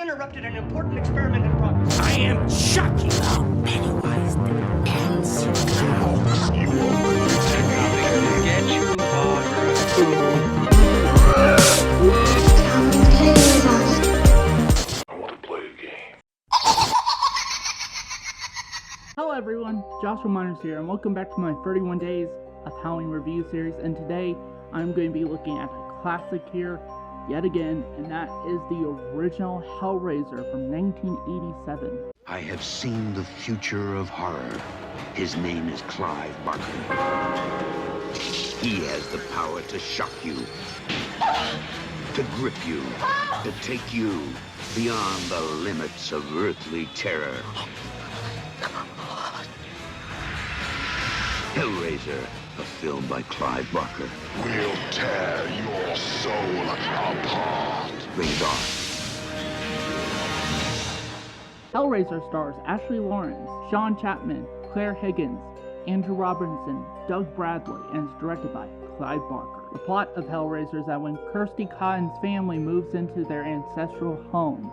interrupted an important experiment in progress. I am Chucky. Pennywise the ends. You won't get you, I want to play a game. Hello everyone, Joshua Miners here, and welcome back to my 31 Days of Halloween review series. And today, I'm going to be looking at a classic here, yet again, and that is the original Hellraiser from 1987. I have seen the future of horror. His name is Clive Barker. He has the power to shock you, to grip you, to take you beyond the limits of earthly terror. Hellraiser, a film by Clive Barker. We'll tear your soul apart. Rated R. Hellraiser stars Ashley Lawrence, Sean Chapman, Claire Higgins, Andrew Robinson, Doug Bradley, and is directed by Clive Barker. The plot of Hellraiser is that when Kirsty Cotton's family moves into their ancestral home,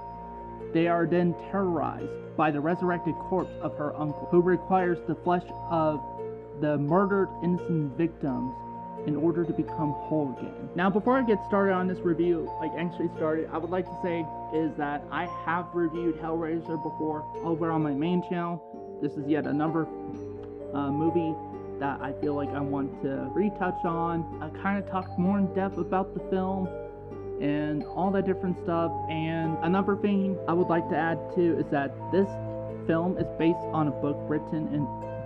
they are then terrorized by the resurrected corpse of her uncle, who requires the flesh of the murdered innocent victims in order to become whole again. Now, before I get started on this review, I would like to say is that I have reviewed Hellraiser before over on my main channel. This is yet another movie that I feel like I want to retouch on. I kind of talk more in depth about the film and all that different stuff. And another thing I would like to add too is that this film is based on a book written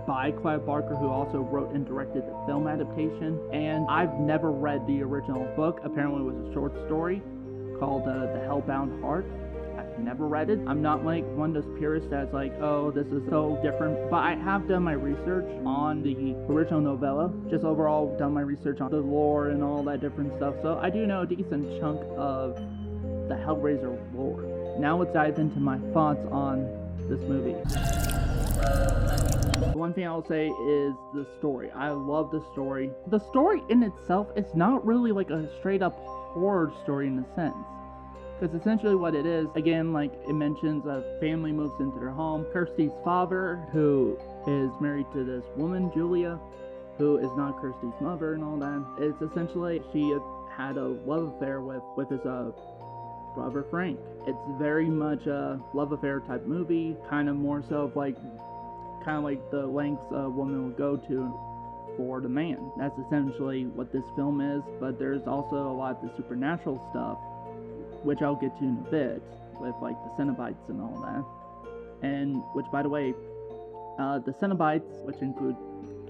by Clive Barker, who also wrote and directed the film adaptation. And I've never read the original book. Apparently it was a short story called The Hellbound Heart. I've never read it. I'm not like one of those purists that's like, oh, this is so different. But I have done my research on the original novella. Just overall done my research on the lore and all that different stuff. So I do know a decent chunk of the Hellraiser lore. Now let's dive into my thoughts on this movie. One thing I'll say is the story. I love the story. The story in itself is not really like a straight up horror story in a sense. Because essentially what it is, again, like it mentions a family moves into their home. Kirsty's father, who is married to this woman, Julia, who is not Kirsty's mother and all that. It's essentially she had a love affair with his brother Frank. It's very much a love affair type movie, kind of more so of like the lengths a woman would go to for the man. That's essentially what this film is, but there's also a lot of the supernatural stuff, which I'll get to in a bit, with like the Cenobites and all that. And which, by the way, the Cenobites, which include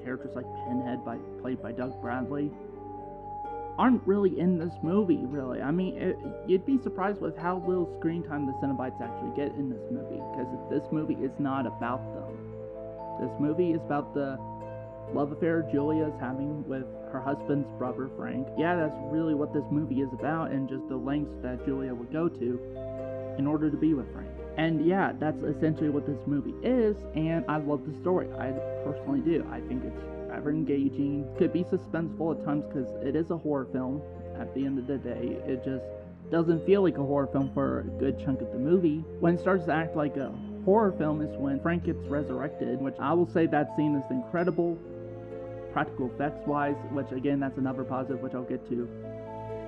characters like Pinhead, played by Doug Bradley, aren't really in this movie, really. I mean, you'd be surprised with how little screen time the Cenobites actually get in this movie, because this movie is not about them. This movie is about the love affair Julia is having with her husband's brother, Frank. Yeah, that's really what this movie is about, and just the lengths that Julia would go to in order to be with Frank. And yeah, that's essentially what this movie is, and I love the story. I personally do. I think it's rather engaging. Could be suspenseful at times because it is a horror film. At the end of the day, it just doesn't feel like a horror film for a good chunk of the movie. When it starts to act like a horror film is when Frank gets resurrected, which I will say that scene is incredible, practical effects wise, which again, that's another positive, which I'll get to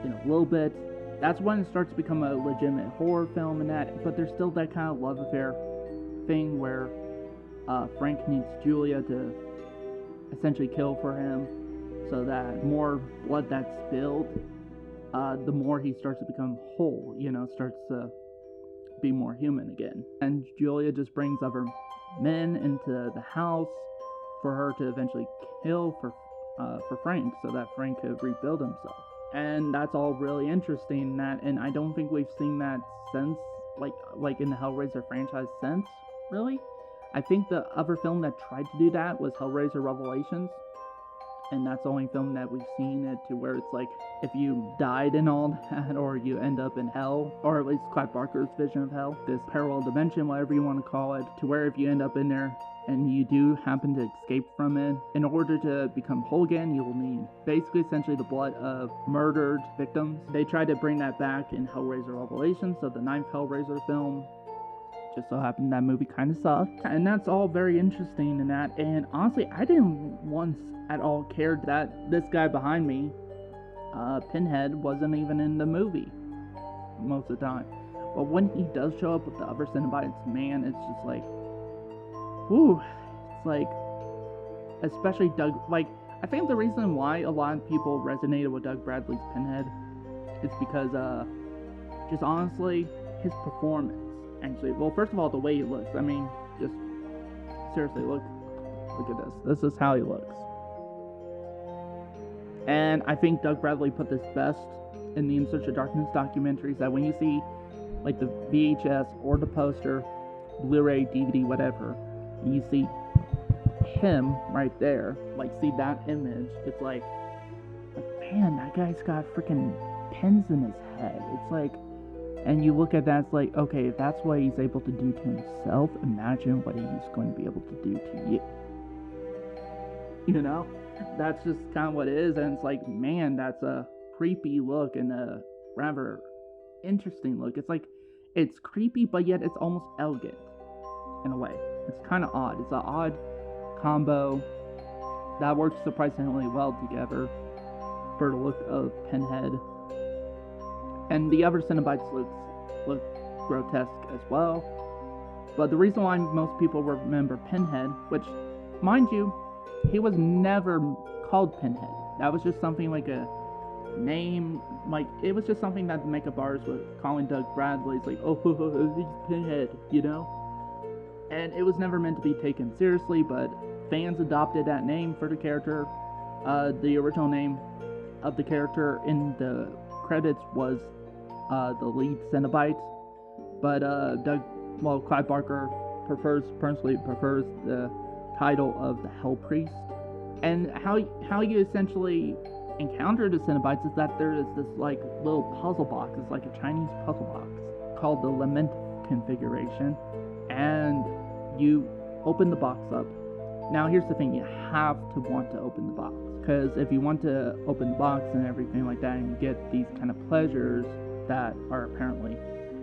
in a little bit. That's when it starts to become a legitimate horror film and that, but there's still that kind of love affair thing where Frank needs Julia to essentially kill for him, so that more blood that's spilled, the more he starts to become whole, starts to be more human again. And Julia just brings other men into the house for her to eventually kill for Frank, so that Frank could rebuild himself. And that's all really interesting, and I don't think we've seen that since, like in the Hellraiser franchise since, really. I think the other film that tried to do that was Hellraiser Revelations, and that's the only film that we've seen it to where it's like, if you died in all that, or you end up in hell, or at least Clive Barker's vision of hell, this parallel dimension, whatever you want to call it, to where if you end up in there and you do happen to escape from it, in order to become whole again, you will need basically essentially the blood of murdered victims. They tried to bring that back in Hellraiser Revelations, so the 9th Hellraiser film. Just so happened that movie kind of sucked, and that's all very interesting in that. And honestly, I didn't once at all care that this guy behind me, Pinhead, wasn't even in the movie most of the time. But when he does show up with the other Cenobites, man, it's just like, whew. It's like, especially Doug, like, I think the reason why a lot of people resonated with Doug Bradley's Pinhead is because, just honestly, his performance. Actually, well, first of all, the way he looks. I mean, just seriously, look at this. This is how he looks. And I think Doug Bradley put this best in the In Search of Darkness documentaries, that when you see like the VHS or the poster, Blu-ray, DVD, whatever, and you see him right there, like see that image, it's like man, that guy's got freaking pins in his head. It's like, and you look at that, it's like, okay, if that's what he's able to do to himself, imagine what he's going to be able to do to you. You know? That's just kind of what it is, and it's like, man, that's a creepy look and a rather interesting look. It's like, it's creepy, but yet it's almost elegant in a way. It's kind of odd. It's an odd combo that works surprisingly well together for the look of Pinhead. And the other Cenobites look grotesque as well. But the reason why most people remember Pinhead, which, mind you, he was never called Pinhead. That was just something like a name, like, it was just something that the makeup artist was calling Doug Bradley. It's like, oh, he's Pinhead, you know? And it was never meant to be taken seriously, but fans adopted that name for the character. The original name of the character in the credits was the lead Cenobite, but Clive Barker personally prefers the title of the Hell Priest. And how you essentially encounter the Cenobites is that there is this like little puzzle box. It's like a Chinese puzzle box called the Lament configuration, and you open the box up. Now here's the thing, you have to want to open the box, because if you want to open the box and everything like that and get these kind of pleasures that are apparently,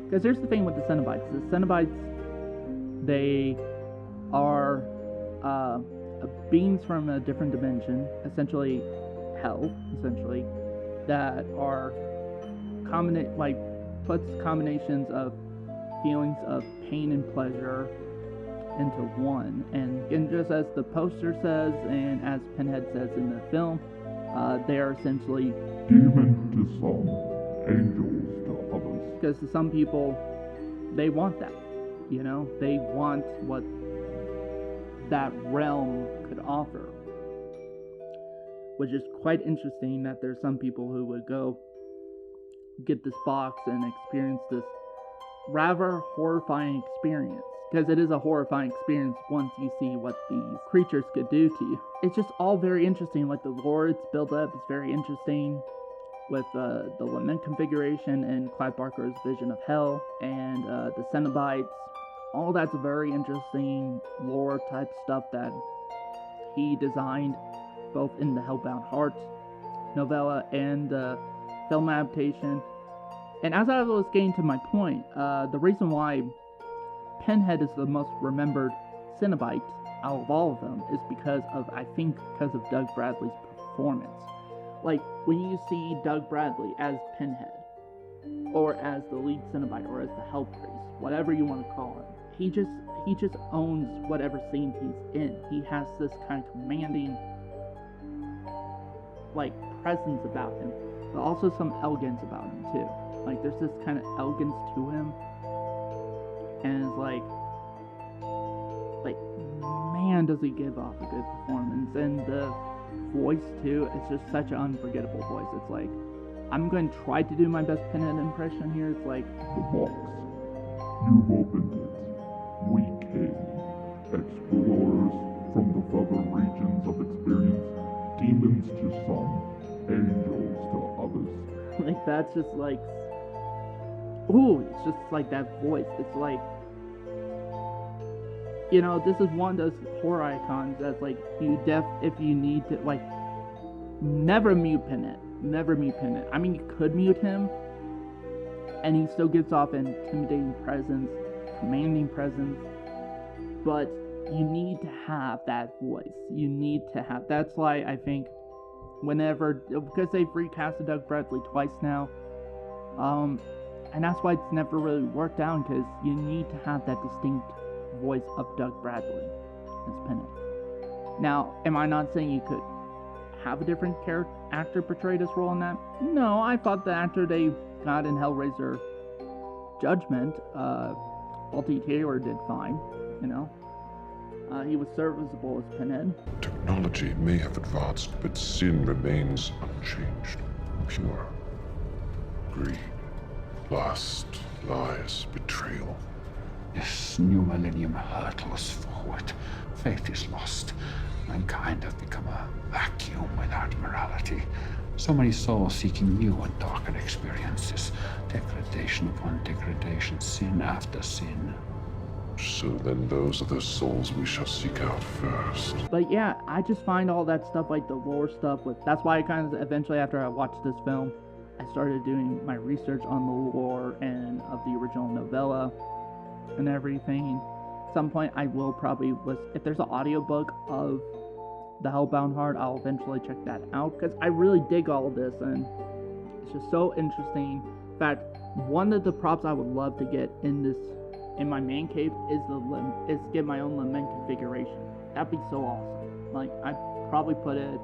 because here's the thing with the Cenobites. The Cenobites, they are beings from a different dimension, essentially hell, essentially, that are puts combinations of feelings of pain and pleasure into one. And just as the poster says, and as Pinhead says in the film, they are essentially demon to some, angels to others. Because to some people, they want that, you know? They want what that realm could offer. Which is quite interesting that there's some people who would go get this box and experience this rather horrifying experience. Because it is a horrifying experience once you see what these creatures could do to you. It's just all very interesting. Like the lore it's built up is very interesting, with the Lament configuration and Clive Barker's vision of hell and the Cenobites. All that's very interesting lore type stuff that he designed both in the Hellbound Heart novella and the film adaptation. And as I was getting to my point, the reason why Pinhead is the most remembered Cenobite out of all of them is because of Doug Bradley's performance. Like, when you see Doug Bradley as Pinhead, or as the lead Cenobite, or as the Hell Priest, whatever you want to call him, he just owns whatever scene he's in. He has this kind of commanding, like, presence about him, but also some elegance about him too. Like, there's this kind of elegance to him, and it's like, man, does he give off a good performance. And the voice too, it's just such an unforgettable voice. It's like, I'm going to try to do my best Pinhead impression here. It's like, The box. You've opened it. We came. Explorers from the further regions of experience. Demons that's just like, ooh, it's just like that voice. It's like, you know, this is one of those horror icons that's like, if you need to, like, never mute Pinhead. Never mute Pinhead. I mean, you could mute him, and he still gives off an intimidating presence, commanding presence, but you need to have that voice. You need to have, that's why I think whenever, because they've recasted Doug Bradley twice now, and that's why it's never really worked out, because you need to have that distinct voice of Doug Bradley as Pinhead. Now, am I not saying you could have a different actor portray this role in that? No, I thought the actor they got in Hellraiser Judgment, L.T. Taylor, did fine, you know. He was serviceable as Pinhead. Technology may have advanced, but sin remains unchanged. Pure. Greed, lust, lies, betrayal. This new millennium hurtles forward. Faith is lost. Mankind have become a vacuum without morality. So many souls seeking new and darker experiences. Degradation upon degradation, sin after sin. So then those are the souls we shall seek out first. But yeah, I just find all that stuff, like the lore stuff, that's why I kind of, eventually after I watched this film, I started doing my research on the lore and of the original novella and everything. At some point I will probably if there's an audiobook of The Hellbound Heart, I'll eventually check that out, because I really dig all of this, and it's just so interesting. In fact, one of the props I would love to get in my man cave is get my own lament configuration. That'd be so awesome. Like, I'd probably put it,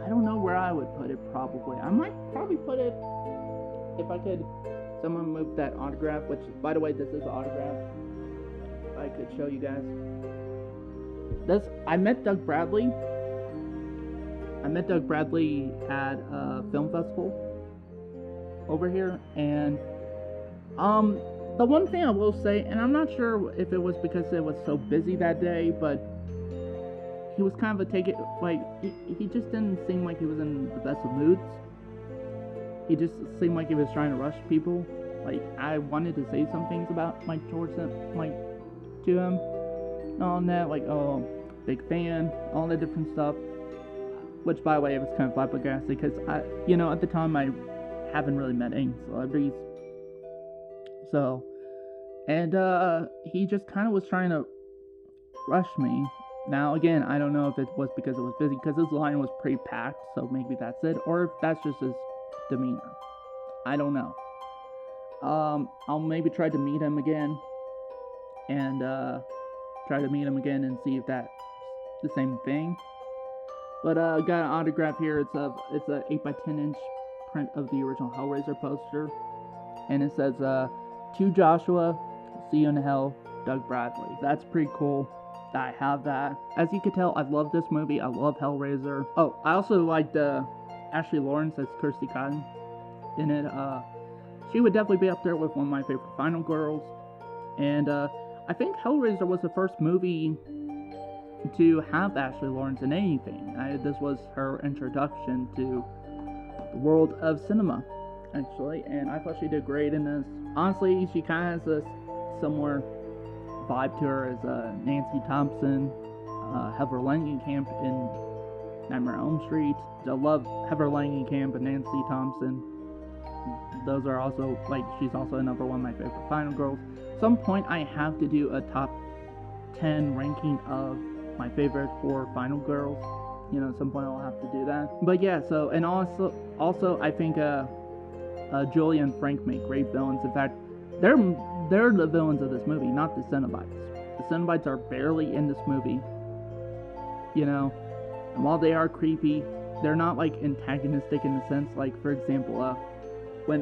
I don't know where I would put it, probably. I might probably put it, if I could, someone move that autograph, which, by the way, this is an autograph. If I could show you guys. I met Doug Bradley. I met Doug Bradley at a film festival over here, and the one thing I will say, and I'm not sure if it was because it was so busy that day, but he was kind of he just didn't seem like he was in the best of moods. He just seemed like he was trying to rush people. Like, I wanted to say some things about towards him, to him, and all that, oh, big fan, all that different stuff. Which, by the way, it was kind of flabbergasted, because at the time I haven't really met any celebrities. So, and he just kind of was trying to rush me. Now, again, I don't know if it was because it was busy, because his line was pretty packed, so maybe that's it, or if that's just his demeanor. I don't know. I'll maybe try to meet him again, and see if that's the same thing. But I got an autograph here. It's a 8x10 inch print of the original Hellraiser poster, and it says, "To Joshua, see you in hell, Doug Bradley." That's pretty cool that I have that. As you can tell, I love this movie. I love Hellraiser. Oh, I also liked Ashley Lawrence as Kirsty Cotton in it. She would definitely be up there with one of my favorite Final Girls. And I think Hellraiser was the first movie to have Ashley Lawrence in anything. This was her introduction to the world of cinema, actually, and I thought she did great in this. Honestly, she kind of has a similar vibe to her as Nancy Thompson, Heather Langenkamp in Nightmare on Elm Street. I love Heather Langenkamp and Nancy Thompson. Those are also, she's also another one of my favorite Final Girls. At some point, I have to do a top 10 ranking of my favorite horror Final Girls. At some point I'll have to do that. But yeah, so, and also I think Julia and Frank make great villains. In fact, they're the villains of this movie, not the Cenobites. The Cenobites are barely in this movie. And while they are creepy, they're not antagonistic in the sense, for example, when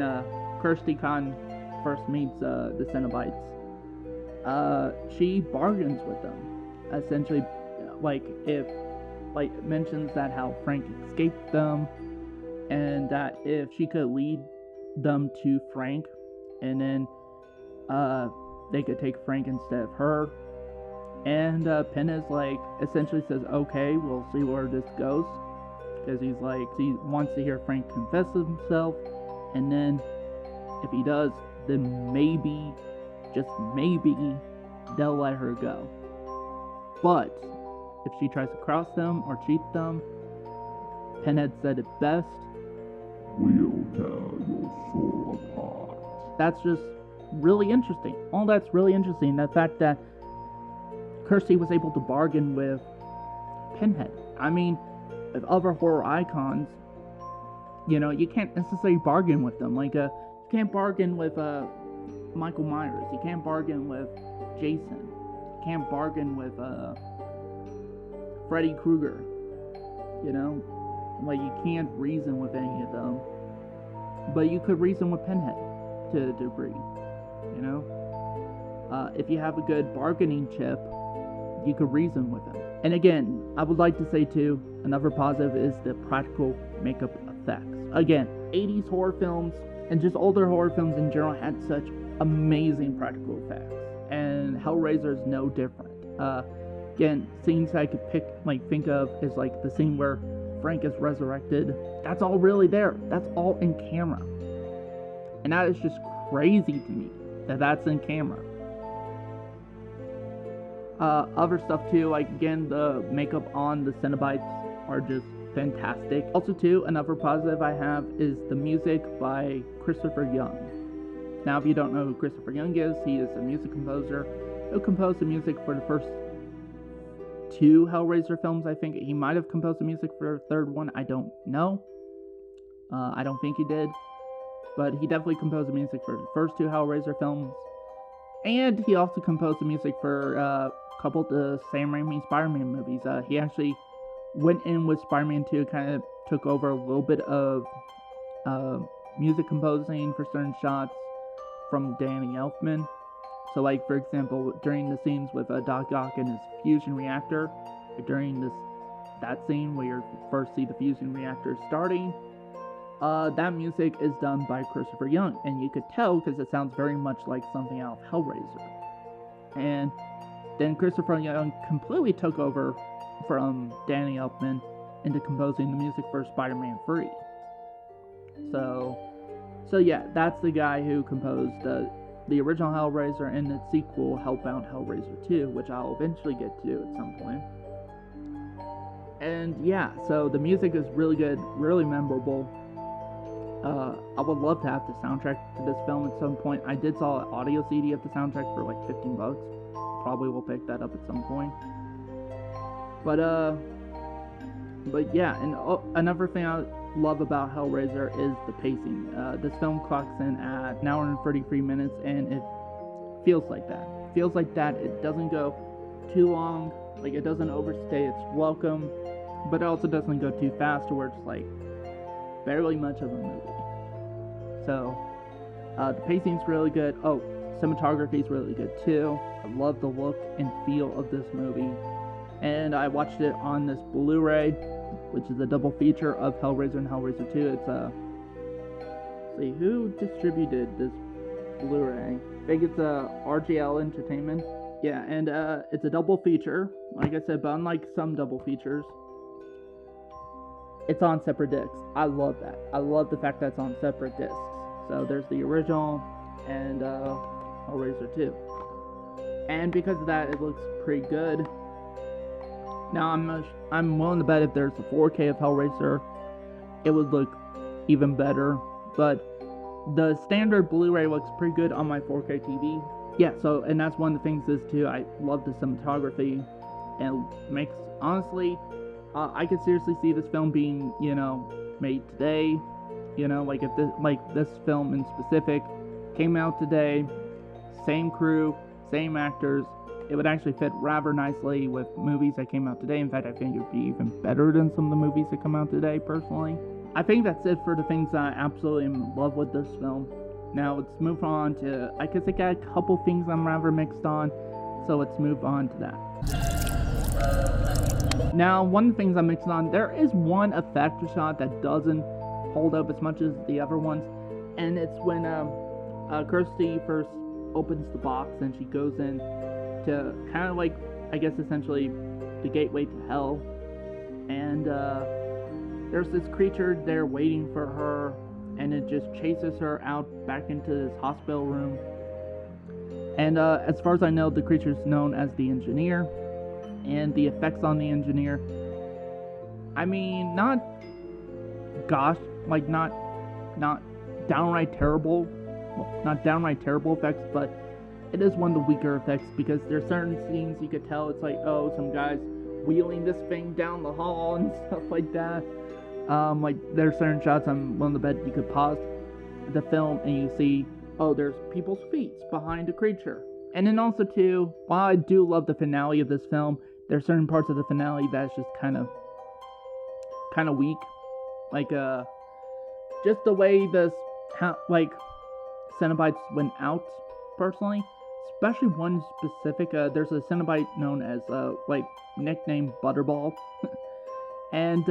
Kirsty Cotton first meets the Cenobites, she bargains with them. Essentially, mentions that how Frank escaped them, and that if she could lead them to Frank, and then they could take Frank instead of her. And Penn is essentially says, okay, we'll see where this goes, because he wants to hear Frank confess himself, And then, if he does, then maybe, just maybe, they'll let her go. But, if she tries to cross them or cheat them, Pinhead said it best, We'll tear your soul apart. that's just really interesting. All that's really interesting, the fact that Kirsty was able to bargain with Pinhead. I mean, with other horror icons, you know, you can't necessarily bargain with them. Like, you can't bargain with Michael Myers. You can't bargain with Jason. You can't bargain with Freddy Krueger. You know, like, you can't reason with any of them. But you could reason with Pinhead to a degree. You know, if you have a good bargaining chip, you could reason with him. And again, I would like to say too, another positive is the practical makeup effects. Again, 80s horror films and just older horror films in general had such amazing practical effects, and Hellraiser is no different. Again, scenes I could think of is like the scene where Frank is resurrected. That's all really there. That's all in camera, and that is just crazy to me that that's in camera. Other stuff too, like again, the makeup on the Cenobites are just fantastic. Also too, another positive I have is the music by Christopher Young. Now, if you don't know who Christopher Young is, he is a music composer who composed the music for the first 2 Hellraiser films, I think. He might have composed the music for the third one, I don't know. I don't think he did. But he definitely composed the music for the first 2 Hellraiser films. And he also composed the music for a couple of the Sam Raimi Spider-Man movies. He actually went in with Spider-Man 2, kind of took over a little bit of music composing for certain shots from Danny Elfman. So, like, for example, during the scenes with Doc Ock and his fusion reactor, during that scene where you first see the fusion reactor starting, that music is done by Christopher Young, and you could tell because it sounds very much like something out of Hellraiser. And then Christopher Young completely took over from Danny Elfman into composing the music for Spider-Man 3. So yeah, that's the guy who composed the original Hellraiser and its sequel, Hellbound Hellraiser 2, which I'll eventually get to at some point. And yeah, so the music is really good, really memorable. I would love to have the soundtrack to this film at some point. I did saw an audio CD of the soundtrack for like $15. Probably will pick that up at some point. But yeah, and another thing I love about Hellraiser is the pacing. This film clocks in at an hour and 33 minutes, and it feels like that. It feels like that. It doesn't go too long. Like, it doesn't overstay its welcome, but it also doesn't go too fast to where it's like barely much of a movie. So, the pacing's really good. Oh, cinematography's really good too. I love the look and feel of this movie. And I watched it on this Blu-ray, which is a double feature of Hellraiser and Hellraiser 2. It's let's see, who distributed this Blu-ray? I think it's RGL Entertainment. Yeah, and it's a double feature, like I said, but unlike some double features, it's on separate discs. I love that. I love the fact that it's on separate discs. So there's the original and Hellraiser 2. And because of that, it looks pretty good. Now, I'm willing to bet if there's a 4K of Hellraiser, it would look even better. But the standard Blu-ray looks pretty good on my 4K TV. Yeah, so, and that's one of the things is too, I love the cinematography. And it makes, honestly, I could seriously see this film being, you know, made today. You know, like if this film in specific came out today, same crew, same actors, it would actually fit rather nicely with movies that came out today. In fact, I think it would be even better than some of the movies that come out today, personally. I think that's it for the things that I absolutely am in love with this film. Now, let's move on to, I guess I got a couple things I'm rather mixed on, so let's move on to that. Now, one of the things I'm mixed on, there is one effect shot that doesn't hold up as much as the other ones, and it's when Kirsty first opens the box and she goes in to kind of like, I guess essentially the gateway to hell, and there's this creature there waiting for her, and it just chases her out back into this hospital room. And as far as I know, the creature is known as the Engineer, and the effects on the Engineer, I mean, not downright terrible. Well, not downright terrible effects, but it is one of the weaker effects, because there's certain scenes you could tell it's like, oh, some guys wheeling this thing down the hall and stuff like that. Like, there's certain shots on one of the bed you could pause the film and you see, oh, there's people's feet behind a creature. And then also too, while I do love the finale of this film, there's certain parts of the finale that's just kind of weak. Like, just the way Cenobites went out, personally. Especially one specific, there's a Cenobite known as, nicknamed Butterball. And,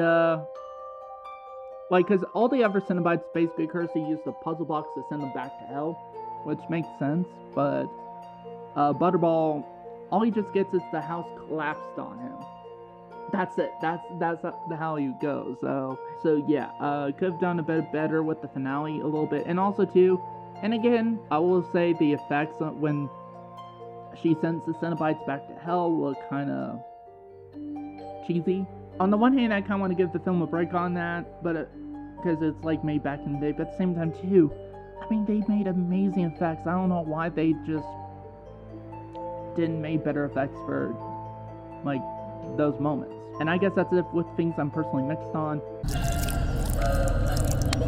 because all the other Cenobites basically currently use the puzzle box to send them back to hell, which makes sense, but, Butterball, all he just gets is the house collapsed on him. That's it. That's how he goes. So yeah, could have done a bit better with the finale a little bit. And also too, and again, I will say the effects when she sends the Cenobites back to hell look kind of cheesy. On the one hand, I kind of want to give the film a break on that, but because it's like made back in the day. But at the same time too, I mean, they made amazing effects. I don't know why they just didn't make better effects for like those moments. And I guess that's it with things I'm personally mixed on.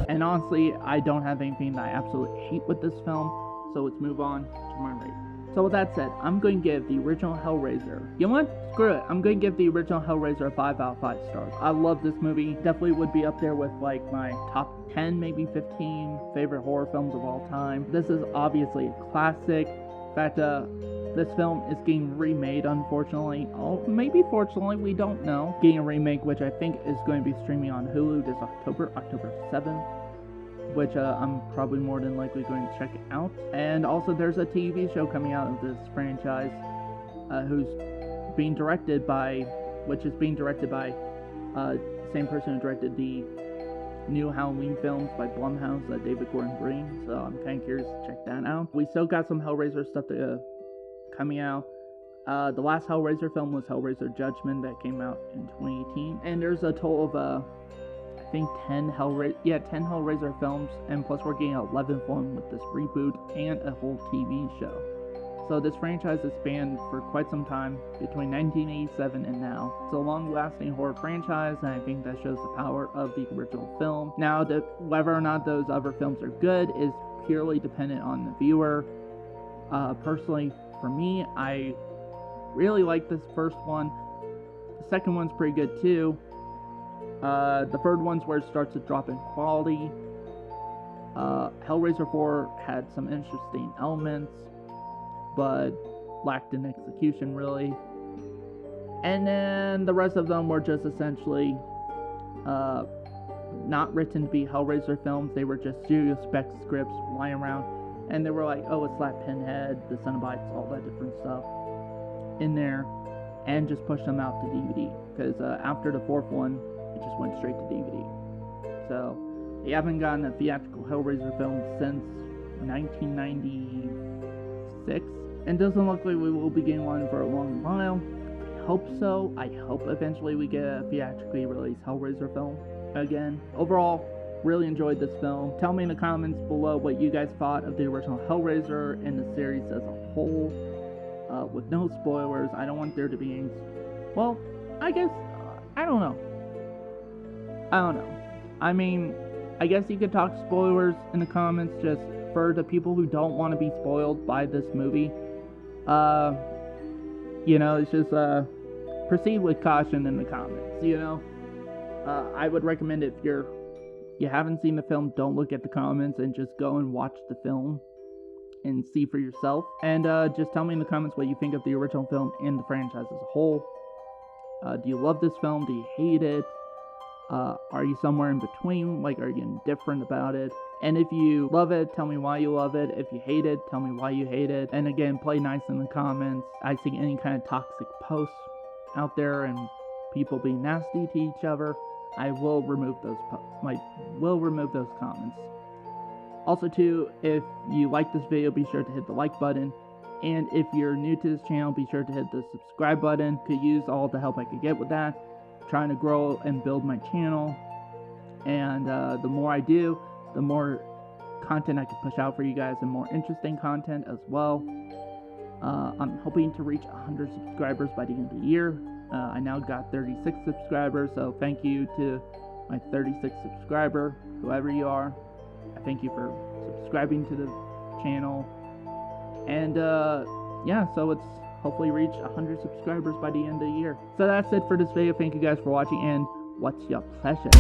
And honestly, I don't have anything that I absolutely hate with this film, so let's move on to my rating. So with that said, I'm going to give the original Hellraiser, you know what? Screw it. I'm going to give the original Hellraiser a 5 out of 5 stars. I love this movie. Definitely would be up there with like my top 10, maybe 15 favorite horror films of all time. This is obviously a classic. In fact, this film is getting remade, unfortunately. Oh, maybe fortunately, we don't know. Getting a remake, which I think is going to be streaming on Hulu this October 7th. Which I'm probably more than likely going to check out. And also there's a TV show coming out of this franchise, who's being directed by, same person who directed the new Halloween films by Blumhouse, David Gordon Green. So I'm kind of curious to check that out. We still got some Hellraiser stuff coming out. The last Hellraiser film was Hellraiser Judgment that came out in 2018. And there's a total of I think 10 Hellraiser films, and plus we're getting an 11th one with this reboot and a whole TV show. So this franchise has spanned for quite some time, between 1987 and now. It's a long-lasting horror franchise, and I think that shows the power of the original film. Now, whether or not those other films are good is purely dependent on the viewer. Personally, for me, I really like this first one. The second one's pretty good too. The third one's where it starts to drop in quality. Hellraiser 4 had some interesting elements, but lacked in execution, really. And then the rest of them were just essentially not written to be Hellraiser films. They were just studio spec scripts lying around, and they were like, oh, it's Slap Pinhead, the Cenobites, all that different stuff in there, and just push them out to DVD. Because after the fourth one, it just went straight to DVD. So, they haven't gotten a theatrical Hellraiser film since 1996. And doesn't look like we will be getting one for a long while. I hope so. I hope eventually we get a theatrically released Hellraiser film again. Overall, really enjoyed this film. Tell me in the comments below what you guys thought of the original Hellraiser and the series as a whole. With no spoilers. I don't want there to be any... Well, I guess... I don't know. I mean, I guess you could talk spoilers in the comments just for the people who don't want to be spoiled by this movie. It's just, proceed with caution in the comments, I would recommend if you haven't seen the film, don't look at the comments and just go and watch the film and see for yourself. And, just tell me in the comments what you think of the original film and the franchise as a whole. Do you love this film? Do you hate it? Are you somewhere in between? Like, are you indifferent about it? And if you love it, tell me why you love it. If you hate it, tell me why you hate it. And again, play nice in the comments. I see any kind of toxic posts out there and people being nasty to each other, I will remove those comments Also too, if you like this video, be sure to hit the like button. And if you're new to this channel, be sure to hit the subscribe button. Could use all the help I could get with that. I'm trying to grow and build my channel. And the more I do, the more content I can push out for you guys, and more interesting content as well. I'm hoping to reach 100 subscribers by the end of the year. I now got 36 subscribers, so thank you to my 36th subscriber, whoever you are. I thank you for subscribing to the channel. And yeah, so it's hopefully reach 100 subscribers by the end of the year. So that's it for this video. Thank you guys for watching, and what's your pleasure?